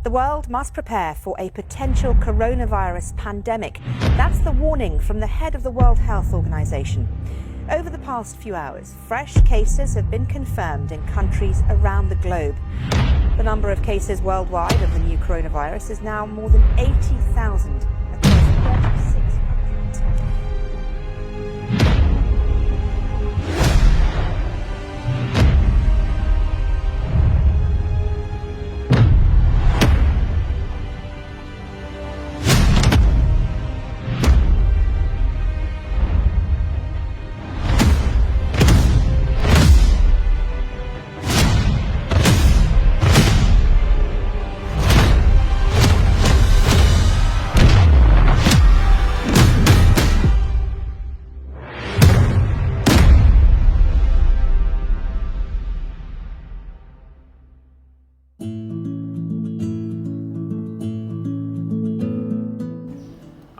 The world must prepare for a potential coronavirus pandemic. That's the warning from the head of the World Health Organization. Over the past few hours, fresh cases have been confirmed in countries around the globe. The number of cases worldwide of the new coronavirus is now more than 80,000 across 36 countries.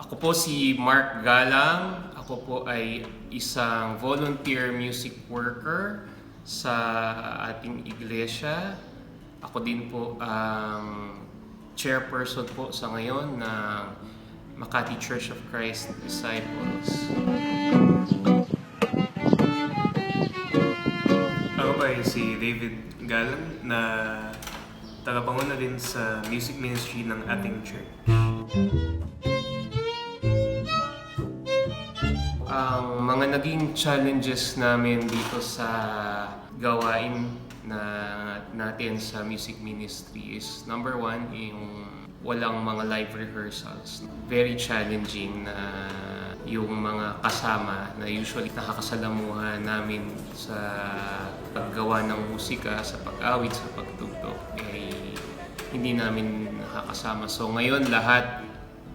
Ako po si Mark Galang. Ako po ay isang volunteer music worker sa ating iglesia. Ako din po ang chairperson po sa ngayon ng Makati Church of Christ Disciples. Ako pa ay si David Galang na tagapanguna din sa music ministry ng ating church. Ang mga naging challenges namin dito sa gawain natin sa music ministry is number one, yung walang mga live rehearsals. Very challenging na yung mga kasama na usually nakakasalamuhan namin sa paggawa ng musika, sa pag-awit, sa pagtugtog, hindi namin nakakasama. So ngayon lahat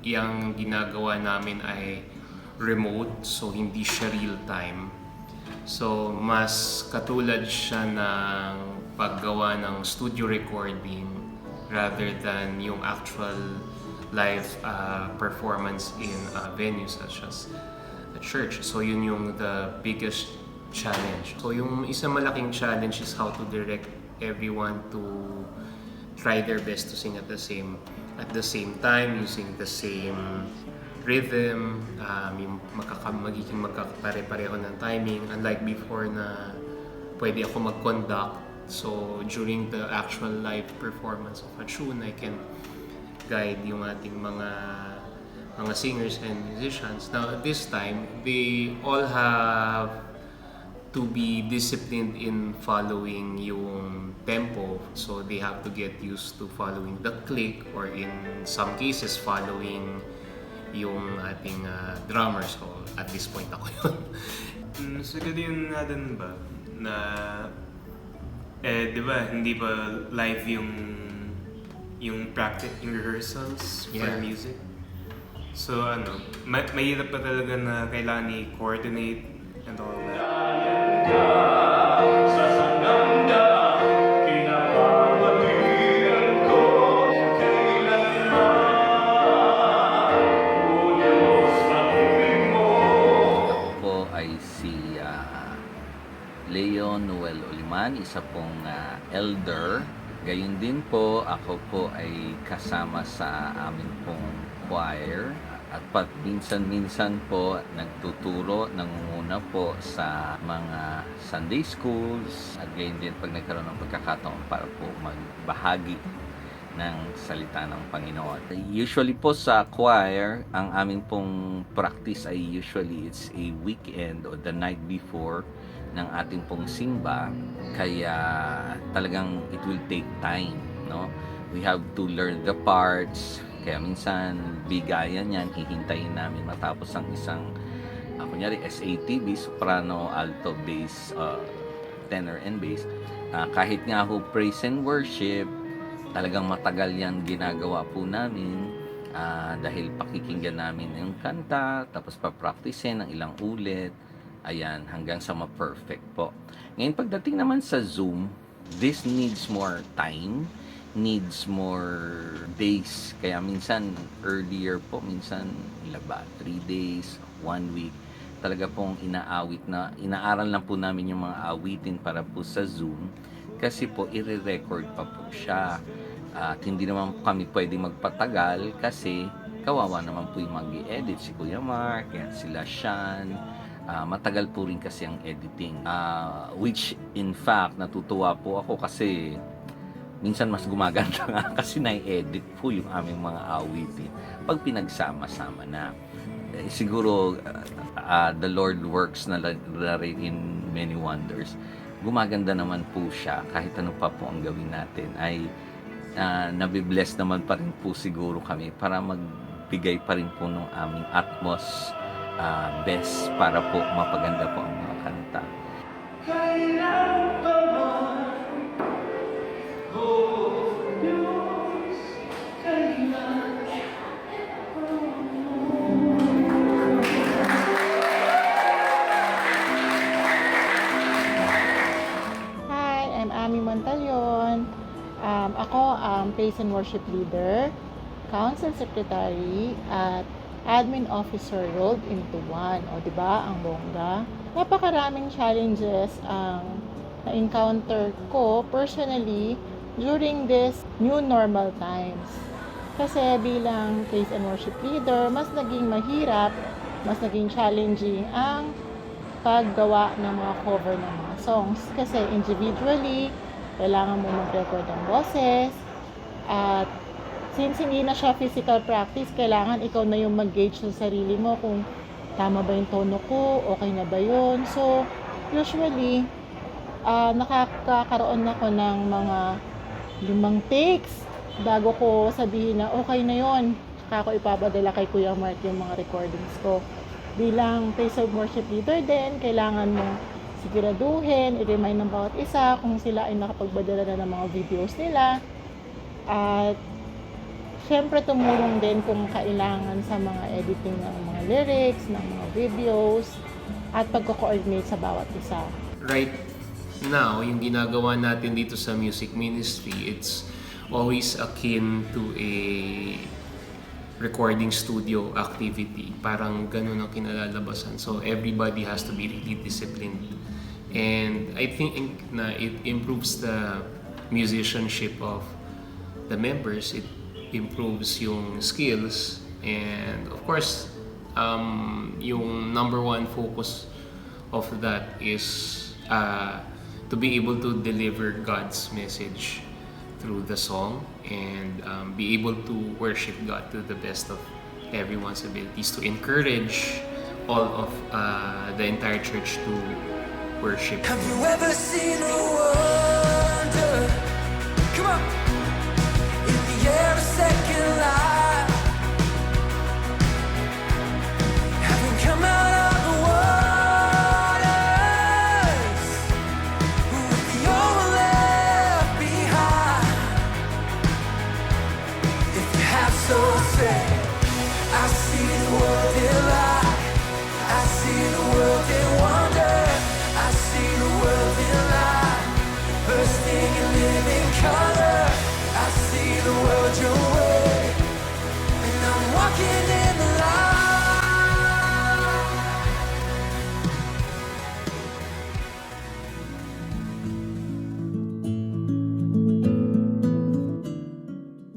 yung ginagawa namin ay remote, so hindi siya real time. So mas katulad siya ng paggawa ng studio recording rather than yung actual live performance in a venue such as a church. So yun yung the biggest challenge. So yung isang malaking challenge is how to direct everyone to try their best to sing at the same time, using the same rhythm, yung magiging magkapare-pareho ng timing. Unlike before na pwede ako mag-conduct. So during the actual live performance of a tune, I can guide yung ating mga singers and musicians. Now at this time, they all have to be disciplined in following yung tempo. So they have to get used to following the click, or in some cases following yung ating drummer. So at this point ako yun. So yun natin ba na di ba hindi pa live yung practice, yung rehearsals for music. So mahirap pa talaga na kailangan i-coordinate and all that. Isa pong elder. Gayun din po, ako po ay kasama sa amin pong choir. At minsan-minsan po nagtuturo, nangunguna po sa mga Sunday schools. At gayon din pag nagkaroon ng pagkakataon para po magbahagi ng salita ng Panginoon. Usually po sa choir, ang aming pong practice ay usually it's a weekend or the night before ng ating pong simba, kaya talagang it will take time, no? We have to learn the parts, kaya minsan bigayan yan, hihintayin namin matapos ang isang kunyari SATB, soprano, alto, bass, tenor and bass. Kahit nga ho praise and worship, talagang matagal yan ginagawa po namin, dahil pakikinggan namin yung kanta, tapos papracticein ng ilang ulit. Ayan, hanggang sa ma-perfect po. Ngayon, pagdating naman sa Zoom, this needs more time, needs more days. Kaya minsan, earlier po, minsan, 3 days, 1 week. Talaga pong inaaral lang po namin yung mga awitin para po sa Zoom. kasi po i-record pa po siya. At hindi naman kami pwedeng magpatagal kasi kawawa naman po yung mag-i-edit, si Kuya Mark, yan, sila Sean. Matagal po rin kasi ang editing. Which in fact, natutuwa po ako kasi minsan mas gumaganda nga kasi na-edit po yung aming mga awitin pag pinagsama-sama na. Siguro the Lord works na rin in many wonders. Gumaganda naman po siya kahit ano pa po ang gawin natin ay nabibless naman pa rin po siguro kami para magbigay pa rin po ng aming atmos best para po mapaganda po ang mga kanta. Hi, I'm Ami Montalyon. Ako ang Praise and Worship Leader, Council Secretary, at Admin Officer rolled into one. O, diba? Ang bongga. Napakaraming challenges ang na-encounter ko personally during this new normal times. Kasi bilang Praise and Worship Leader, mas naging mahirap, mas naging challenging ang paggawa ng mga cover ng mga songs. Kasi individually, kailangan mo mag-record ng boses. At since hindi na siya physical practice, kailangan ikaw na yung mag-gauge sa sarili mo kung tama ba yung tono ko, okay na ba yun. So, usually, nakakaroon ako ng mga 5 takes bago ko sabihin na okay na yun. Saka ako ipapadala kay Kuya Mark yung mga recordings ko. Bilang Praise and Worship Leader din, kailangan mo siguraduhin, i-remind ng bawat isa kung sila ay nakapagbadala na ng mga videos nila. At syempre tumulong din kung kailangan sa mga editing ng mga lyrics, ng mga videos, at pagko-coordinate sa bawat isa. Right now, yung ginagawa natin dito sa music ministry, it's always akin to a recording studio activity. Parang ganun ang kinalalabasan. So everybody has to be really disciplined. And I think na it improves the musicianship of the members. It improves yung skills. And of course, yung number one focus of that is to be able to deliver God's message through the song and be able to worship God to the best of everyone's abilities, to encourage all of the entire church to worship. Have you ever seen a wonder? Come on! In the air, a second life. Having come out of the waters with the old left behind. If you have so say, I see the world in light. I see the world in wonder. I see the world in light, bursting in living color. I see the world your way, and I'm walking in the light.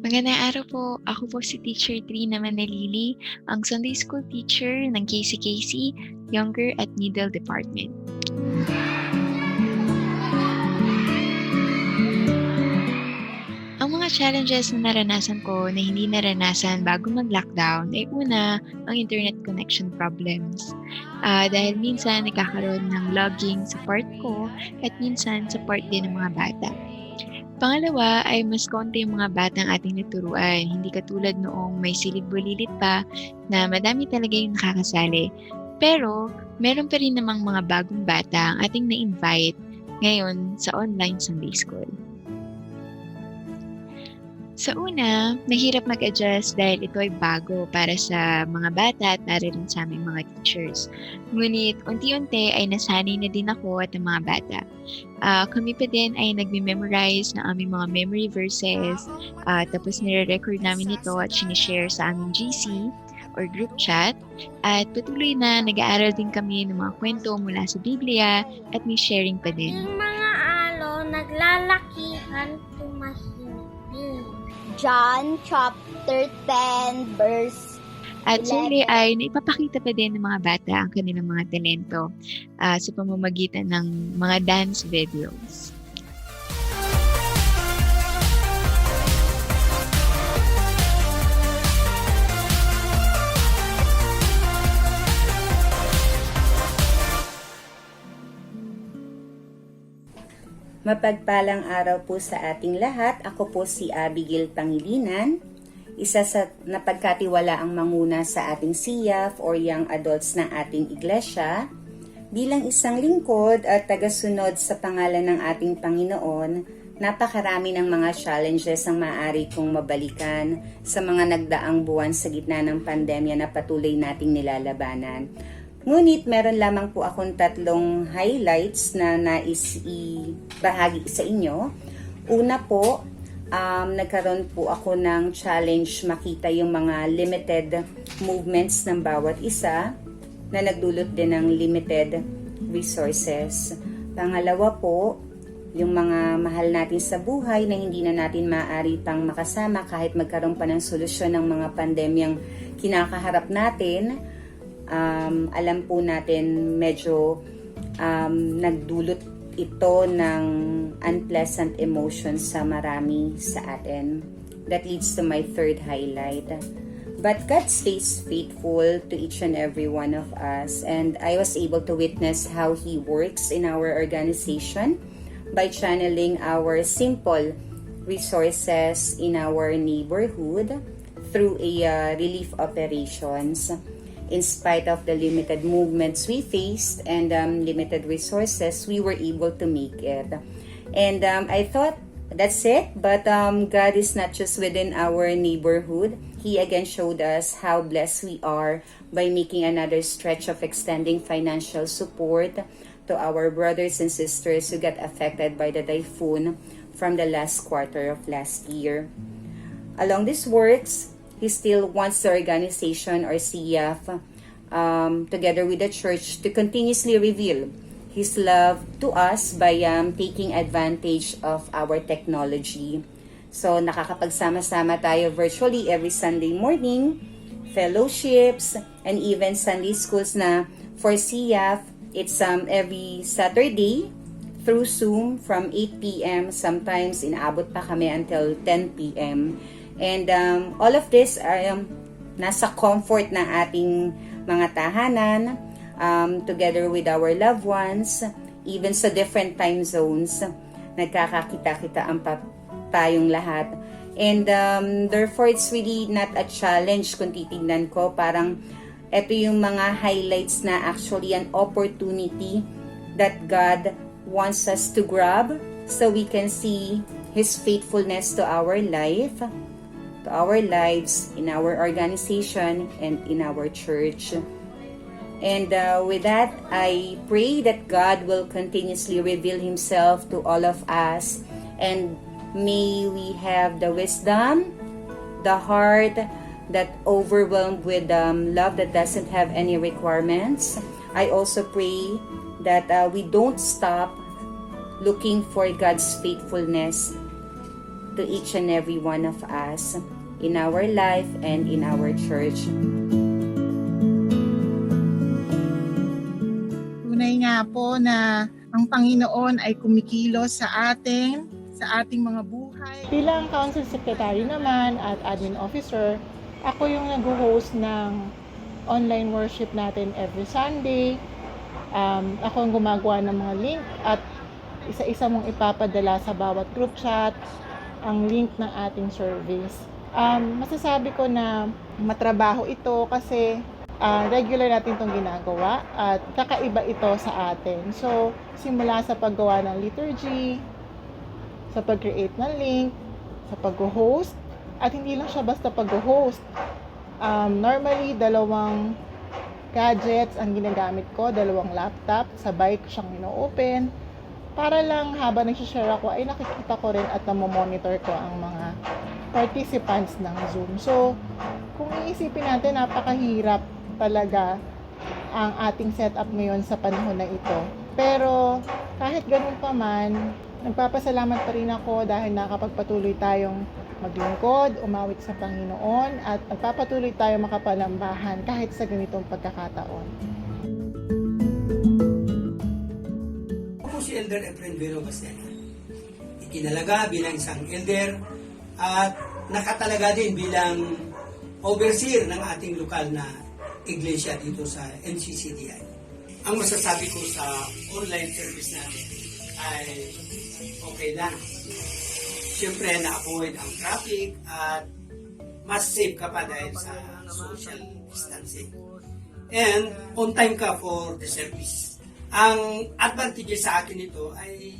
Magandang araw po. Ako po si Teacher Trina Manalili, ang Sunday School Teacher ng KCKC, Younger at Middle Department. Ang mga challenges na naranasan ko na hindi naranasan bago mag-lockdown ay una, ang internet connection problems. Dahil minsan nagkakaroon ng logging sa part ko at minsan sa part din ng mga bata. Pangalawa ay mas konti yung mga batang ating naturuan, hindi katulad noong may silid-bulilit pa na madami talaga yung nakakasali. Pero meron pa rin namang mga bagong bata ang ating na-invite ngayon sa online Sunday School. Sa una, nahirap mag-adjust dahil ito ay bago para sa mga bata at para rin sa aming mga teachers. Ngunit unti-unti ay nasanay na din ako at ang mga bata. Kami pa din ay nagme-memorize ng aming mga memory verses, tapos nire-record namin ito at sinishare sa aming GC or group chat, at patuloy na nag-aaral din kami ng mga kwento mula sa Biblia at may sharing pa din. Mga alo, naglalakad John chapter 10 verse At siyempre 11. ay naipapakita pa din ng mga bata ang kanilang mga talento sa pamamagitan ng mga dance videos. Mapagpalang araw po sa ating lahat. Ako po si Abigail Pangilinan, isa sa napagkatiwalaang manguna sa ating CYAF or Young Adults ng ating iglesia. Bilang isang lingkod at tagasunod sa pangalan ng ating Panginoon, napakarami ng mga challenges ang maaari kong mabalikan sa mga nagdaang buwan sa gitna ng pandemya na patuloy nating nilalabanan. Ngunit meron lamang po akong 3 highlights na nais ibahagi sa inyo. Una po, nagkaroon po ako ng challenge makita yung mga limited movements ng bawat isa na nagdulot din ng limited resources. Pangalawa po, yung mga mahal natin sa buhay na hindi na natin maaari pang makasama kahit magkaroon pa ng solusyon ng mga pandemyang kinakaharap natin. Alam po natin medyo nagdulot ito ng unpleasant emotions sa marami sa atin. That leads to my 3rd highlight. But God stays faithful to each and every one of us, and I was able to witness how He works in our organization by channeling our simple resources in our neighborhood through a relief operations. In spite of the limited movements we faced and limited resources, we were able to make it. And I thought, that's it. But God is not just within our neighborhood. He again showed us how blessed we are by making another stretch of extending financial support to our brothers and sisters who got affected by the typhoon from the last quarter of last year. Along these works, He still wants the organization or CYAF together with the church to continuously reveal His love to us by taking advantage of our technology. So nakakapagsama-sama tayo virtually every Sunday morning, fellowships, and even Sunday schools na for CYAF, it's every Saturday through Zoom from 8 p.m. Sometimes inaabot pa kami until 10 p.m. And all of this are nasa comfort ng ating mga tahanan, together with our loved ones, even sa different time zones, nagkakakita-kita ang tayong lahat. And therefore, it's really not a challenge kung titignan ko. Parang ito yung mga highlights na actually an opportunity that God wants us to grab so we can see His faithfulness to our life, to our lives, in our organization, and in our church. And with that, I pray that God will continuously reveal Himself to all of us, and may we have the wisdom, the heart that overwhelmed with love that doesn't have any requirements. I also pray that we don't stop looking for God's faithfulness to each and every one of us in our life and in our church. Tunay nga po na ang Panginoon ay kumikilos sa ating mga buhay. Bilang Council Secretary naman at Admin Officer, ako yung nag-host ng online worship natin every Sunday. Ako ang gumagawa ng mga link at isa-isa mong ipapadala sa bawat group chat ang link ng ating service. Masasabi ko na matrabaho ito kasi regular natin itong ginagawa at kakaiba ito sa atin. So, simula sa paggawa ng liturgy, sa pag-create ng link, sa pag-host, at hindi lang siya basta pag-host. Normally, 2 gadgets ang ginagamit ko, 2 laptop, sabay ko siyang ino-open, para lang habang nag-share ako ay nakikita ko rin at namomonitor ko ang mga participants ng Zoom. So, kung iisipin natin, napakahirap talaga ang ating setup ngayon sa panahon na ito. Pero, kahit ganun pa man, nagpapasalamat pa rin ako dahil nakapagpatuloy tayong maglingkod, umawit sa Panginoon, at magpapatuloy tayo makapalambahan kahit sa ganitong pagkakataon. Ako si Elder Efren Vero Bastena. Ikinalaga bilang isang elder at nakatalaga din bilang overseer ng ating lokal na iglesia dito sa MCCDI. Ang masasabi ko sa online service natin ay okay lang. Siyempre, na-avoid ang traffic at mas safe ka pa dahil sa social distancing. And on time ka for the service. Ang advantage sa akin ito ay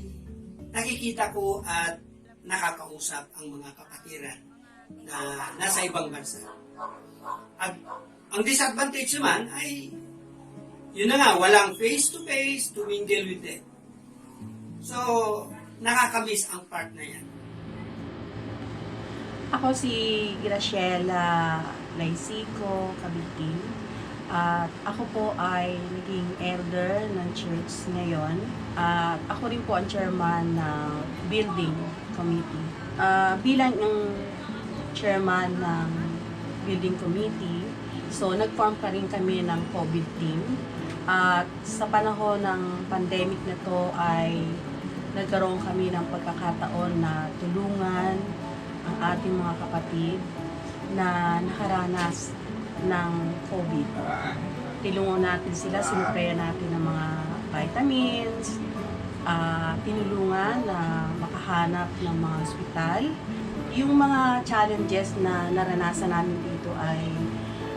nakikita ko at nakakausap ang mga kapatiran na nasa ibang bansa. At ang disadvantage naman ay yun na nga, walang face-to-face to mingle with them. So, nakakamiss ang part na yan. Ako si Graciela Laisico Kabitin at ako po ay naging elder ng church ngayon at ako rin po ang chairman ng building committee. Bilang ng chairman ng building committee, so nag-form pa rin kami ng COVID team at sa panahon ng pandemic na to ay nagkaroon kami ng pagkakataon na tulungan ang ating mga kapatid na nakaranas ng COVID. Tulungan natin sila, sinuprayan natin ng mga vitamins, tinulungan na makahanap ng mga ospital. Yung mga challenges na naranasan namin dito ay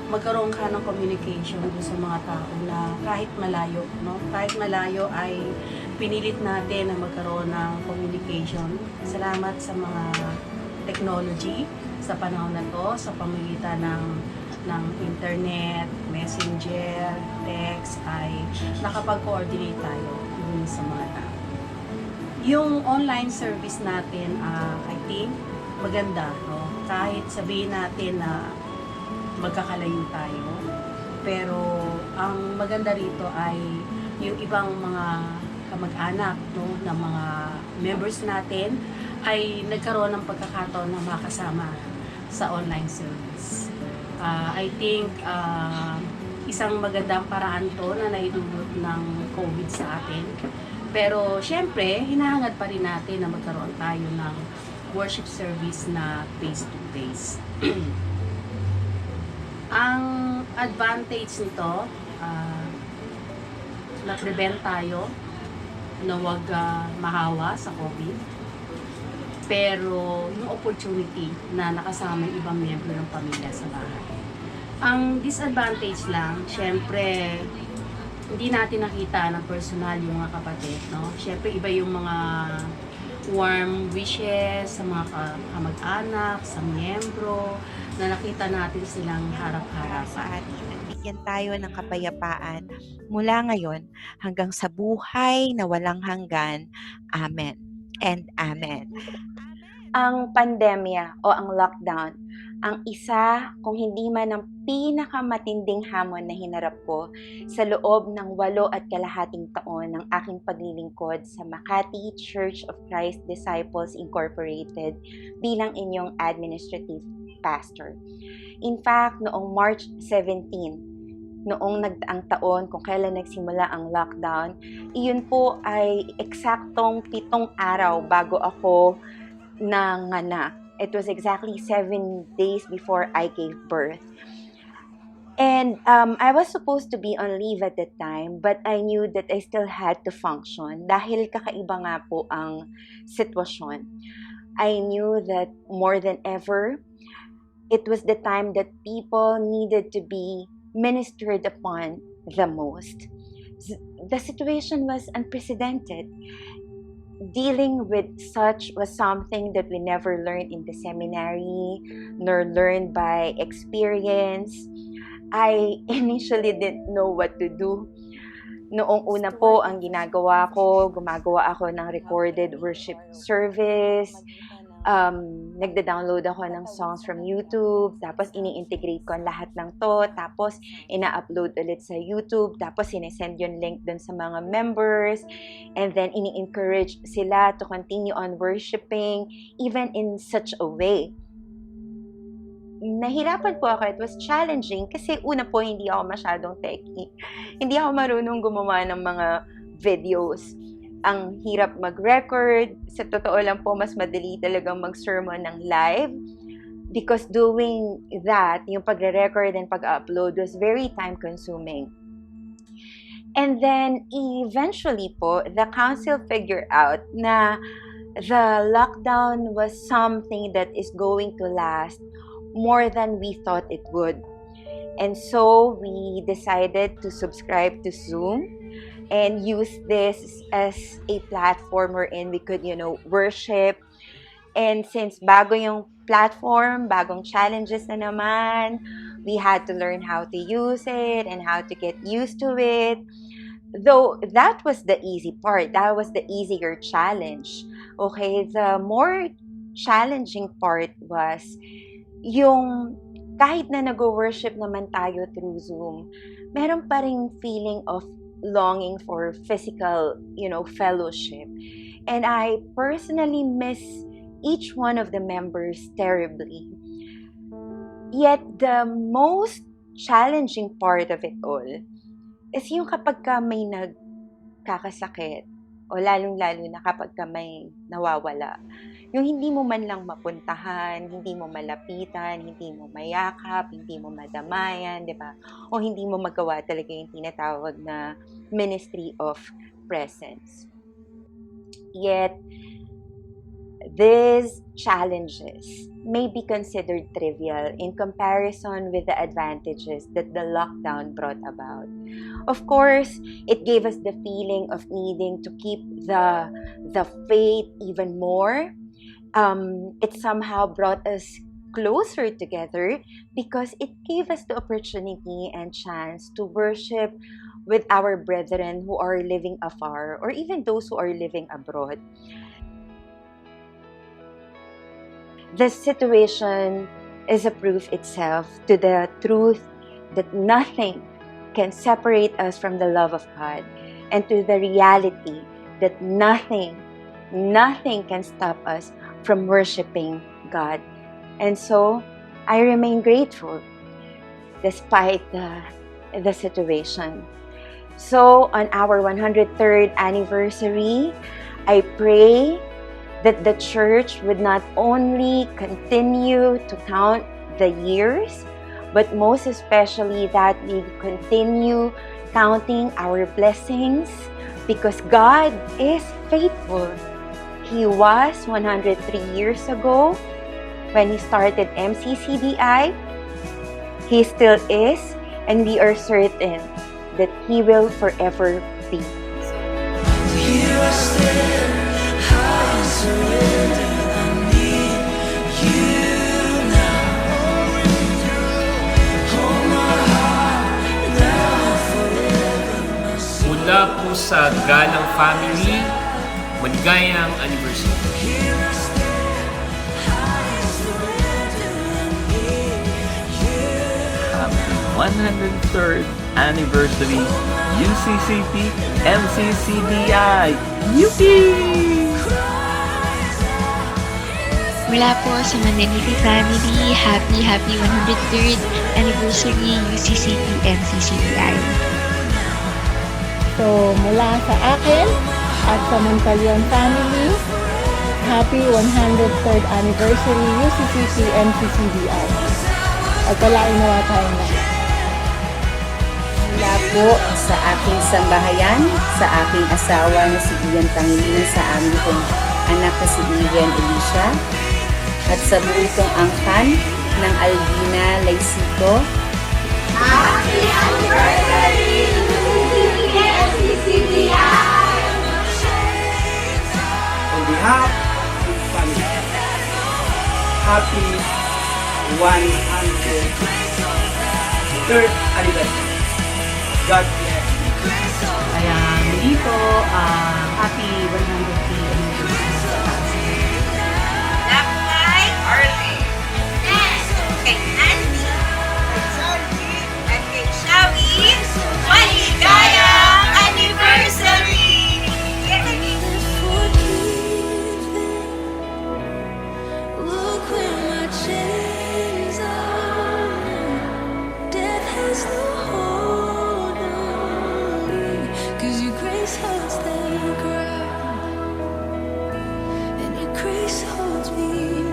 magkaroon ka ng communication sa mga tao na kahit malayo, no? Kahit malayo ay pinilit natin na magkaroon ng communication. Salamat sa mga technology sa panahon na to sa pamamagitan ng internet, messenger, text ay nakapag-coordinate tayo dun sa mga tao. Yung online service natin, I think maganda, no? Kahit sabihin natin na magkakalayo tayo, pero ang maganda rito ay yung ibang mga kamag-anak, no, ng mga members natin ay nagkaroon ng pagkakataon na makasama sa online service. I think isang magandang paraan to na naidulot ng COVID sa atin. Pero syempre, hinahangad pa rin natin na magkaroon tayo ng worship service na face-to-face. Ang advantage nito, na-prevent tayo na huwag mahawa sa COVID. Pero yung opportunity na nakasama yung ibang miyembro ng pamilya sa bahay. Ang disadvantage lang, syempre, hindi natin nakita ng personal yung mga kapatid, no? Syempre, iba yung mga warm wishes sa mga kamag-anak, sa miyembro, na nakita natin silang harap-harap sa atin at bigyan tayo ng kapayapaan mula ngayon hanggang sa buhay na walang hanggan. Amen and amen. Ang pandemya o ang lockdown, ang isa kung hindi man ang pinakamatinding hamon na hinarap ko sa loob ng 8 taon ng aking paglilingkod sa Makati Church of Christ Disciples Incorporated bilang inyong administrative pastor. In fact, noong March 17, noong nagdaang taon kung kailan nagsimula ang lockdown, iyon po ay eksaktong 7 araw bago ako nanganak. It was exactly 7 days before I gave birth. And I was supposed to be on leave at that time, but I knew that I still had to function dahil kakaiba nga po ang sitwasyon. I knew that more than ever, it was the time that people needed to be ministered upon the most. The situation was unprecedented. Dealing with such was something that we never learned in the seminary, nor learned by experience. I initially didn't know what to do. Noong una po, ang ginagawa ko, gumagawa ako ng recorded worship service. Nagda-download ako ng songs from YouTube, tapos ini-integrate ko ang lahat ng to, tapos ina-upload ulit sa YouTube, tapos sinesend yung link dun sa mga members, and then ini-encourage sila to continue on worshiping, even in such a way nahirapan po ako. It was challenging kasi una po, hindi ako masyadong techie. Hindi ako marunong gumawa ng mga videos. Ang hirap mag-record. Sa totoo lang po, mas madali talagang mag-sermon ng live. Because doing that, yung pagre-record and pag-upload was very time-consuming. And then, eventually po, the council figured out na the lockdown was something that is going to last more than we thought it would. And so, we decided to subscribe to Zoom and use this as a platform wherein we could, worship. And since bago yung platform, bagong challenges na naman, we had to learn how to use it and how to get used to it. Though that was the easy part, that was the easier challenge. Okay, the more challenging part was yung kahit na nag-worship naman tayo through Zoom, meron pa ring feeling of longing for physical, fellowship. And I personally miss each one of the members terribly. Yet the most challenging part of it all is yung kapag ka may nagkakasakit o lalong-lalo na kapag ka may nawawala. Yung hindi mo man lang mapuntahan, hindi mo malapitan, hindi mo mayakap, hindi mo madamayan, di ba? O hindi mo magawa talaga yung tinatawag na ministry of presence. Yet, these challenges may be considered trivial in comparison with the advantages that the lockdown brought about. Of course, it gave us the feeling of needing to keep the faith even more. It somehow brought us closer together because it gave us the opportunity and chance to worship with our brethren who are living afar or even those who are living abroad. The situation is a proof itself to the truth that nothing can separate us from the love of God and to the reality that nothing can stop us from worshiping God. And so, I remain grateful despite the situation. So, on our 103rd anniversary, I pray that the church would not only continue to count the years, but most especially that we continue counting our blessings because God is faithful. He was 103 years ago when He started MCCDI. He still is, and we are certain that He will forever be. Here I stand, I surrender. I need you now. Hold my heart now and forever. My soul. Mula po sa Galang Family, maligayang anniversary. Here I stand, I surrender. I need you. Happy 103rd anniversary UCCP-MCCDI! Yuppie! Mula po sa Mandaniti family, happy 103rd anniversary UCCP-MCCDI. So, mula sa akin at sa Montalyon family, happy 103rd anniversary UCCP-MCCDI. At palain nawa tayong lahat. Mula po sa aking sambahayan, sa aking asawa na si Ian Tangilinan, sa aming pong anak na si Ian Elisha, at sa buong kong angkan ng Albina Laisico. Happy anniversary to UCCP-MCCDI! On behalf of the family, happy 103rd anniversary. God bless. Kaya muli po, happy 103 anniversary. Love kay Arlie. Yes, kay Andy, kay Solly, at kay Shawi. Maligayang anniversary! Look where my chains are. grace holds the ground, and your grace holds me